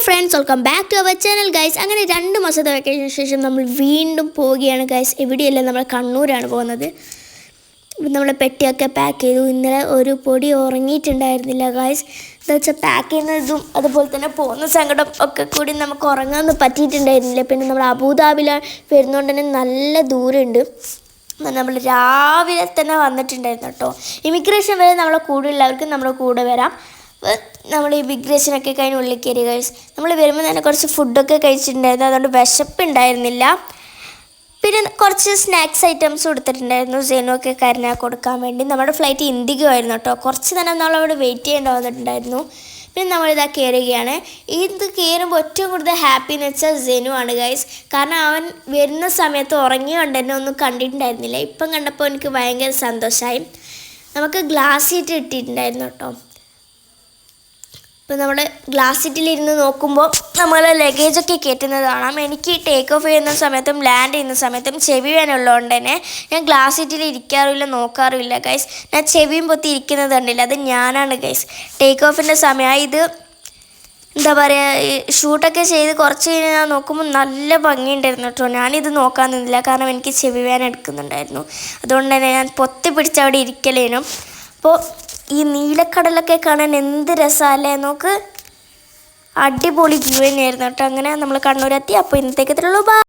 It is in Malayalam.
Friends, welcome back to our channel guys. അങ്ങനെ 2 മാസത്തെ വെക്കേഷന് ശേഷം നമ്മൾ വീണ്ടും പോവുകയാണ് ഗൈസ്. എവിടെയല്ല, നമ്മൾ കണ്ണൂരാണ് പോകുന്നത്. നമ്മൾ പെട്ടിയൊക്കെ പാക്ക് ചെയ്തു. ഇന്നലെ ഒരു പൊടി ഉറങ്ങിയിട്ടുണ്ടായിരുന്നില്ല ഗൈസ്. എന്താ വെച്ചാൽ പാക്ക് ചെയ്യുന്നതും അതുപോലെ തന്നെ പോകുന്ന സങ്കടം ഒക്കെ കൂടി നമുക്ക് ഉറങ്ങാനൊന്നും പറ്റിയിട്ടുണ്ടായിരുന്നില്ല. പിന്നെ നമ്മൾ അബുദാബിയിൽ വരുന്നതുകൊണ്ട് തന്നെ നല്ല ദൂരമുണ്ട്. നമ്മൾ രാവിലെ തന്നെ വന്നിട്ടുണ്ടായിരുന്നു കേട്ടോ. ഇമിഗ്രേഷൻ വരെ നമ്മളെ കൂടെ ഉള്ളവർക്ക് നമ്മുടെ കൂടെ വരാം. നമ്മൾ ഈ ഇമിഗ്രേഷനൊക്കെ കഴിഞ്ഞ് ഉള്ളിൽ കയറി ഗൈസ്. നമ്മൾ വരുമ്പോൾ തന്നെ കുറച്ച് ഫുഡൊക്കെ കഴിച്ചിട്ടുണ്ടായിരുന്നു, അതുകൊണ്ട് വിശപ്പുണ്ടായിരുന്നില്ല. പിന്നെ കുറച്ച് സ്നാക്സ് ഐറ്റംസ് കൊടുത്തിട്ടുണ്ടായിരുന്നു സെനുവൊക്കെ കരുനാ കൊടുക്കാൻ വേണ്ടി. നമ്മുടെ ഫ്ലൈറ്റ് ഇൻഡിഗോ ആയിരുന്നു കേട്ടോ. കുറച്ച് നേരം നമ്മളവിടെ വെയിറ്റ് ചെയ്യേണ്ടി വന്നിട്ടുണ്ടായിരുന്നു. പിന്നെ നമ്മളിതാ കയറുകയാണ്. ഇത് കയറുമ്പോൾ ഏറ്റവും കൂടുതൽ ഹാപ്പി എന്ന് വെച്ചാൽ സെനു ആണ് ഗൈസ്. കാരണം അവൻ വരുന്ന സമയത്ത് ഉറങ്ങി കൊണ്ട് തന്നെ ഒന്നും കണ്ടിട്ടുണ്ടായിരുന്നില്ല. ഇപ്പം കണ്ടപ്പോൾ എനിക്ക് ഭയങ്കര സന്തോഷമായി. നമുക്ക് ഗ്ലാസ് സീറ്റ് കിട്ടിയിട്ടുണ്ടായിരുന്നു കേട്ടോ. ഇപ്പോൾ നമ്മൾ ഗ്ലാസ് സീറ്റിലിരുന്ന് നോക്കുമ്പോൾ നമ്മൾ ലഗേജൊക്കെ കയറ്റുന്നത് കാണാം. എനിക്ക് ടേക്ക് ഓഫ് ചെയ്യുന്ന സമയത്തും ലാൻഡ് ചെയ്യുന്ന സമയത്തും ചെവി വേനുള്ളതുകൊണ്ട് തന്നെ ഞാൻ ഗ്ലാസ് സീറ്റിൽ ഇരിക്കാറില്ല, നോക്കാറുമില്ല ഗൈസ്. ഞാൻ ചെവിയും പൊത്തി ഇരിക്കുന്നത് കണ്ടില്ല, അത് ഞാനാണ് ഗൈസ്. ടേക്ക് ഓഫിൻ്റെ സമയമായി. ഇത് എന്താ പറയുക, ഷൂട്ടൊക്കെ ചെയ്ത് കുറച്ച് കഴിഞ്ഞ് ഞാൻ നോക്കുമ്പോൾ നല്ല ഭംഗിയുണ്ടായിരുന്നു കേട്ടോ. ഞാനിത് നോക്കാൻ നിന്നില്ല, കാരണം എനിക്ക് ചെവി വേന എടുക്കുന്നുണ്ടായിരുന്നു. അതുകൊണ്ട് തന്നെ ഞാൻ പൊത്തി പിടിച്ച് അവിടെ ഇരിക്കലേനും. അപ്പോൾ ഈ നീലക്കടലൊക്കെ കാണാൻ എന്ത് രസമല്ലേ, നോക്ക്. അടിപൊളി വ്യൂ തന്നെയായിരുന്നു കേട്ടോ. അങ്ങനെ നമ്മൾ കണ്ണൂരെത്തി. അപ്പോൾ ഇന്നത്തേക്ക് ഇത്രയുള്ളൂ.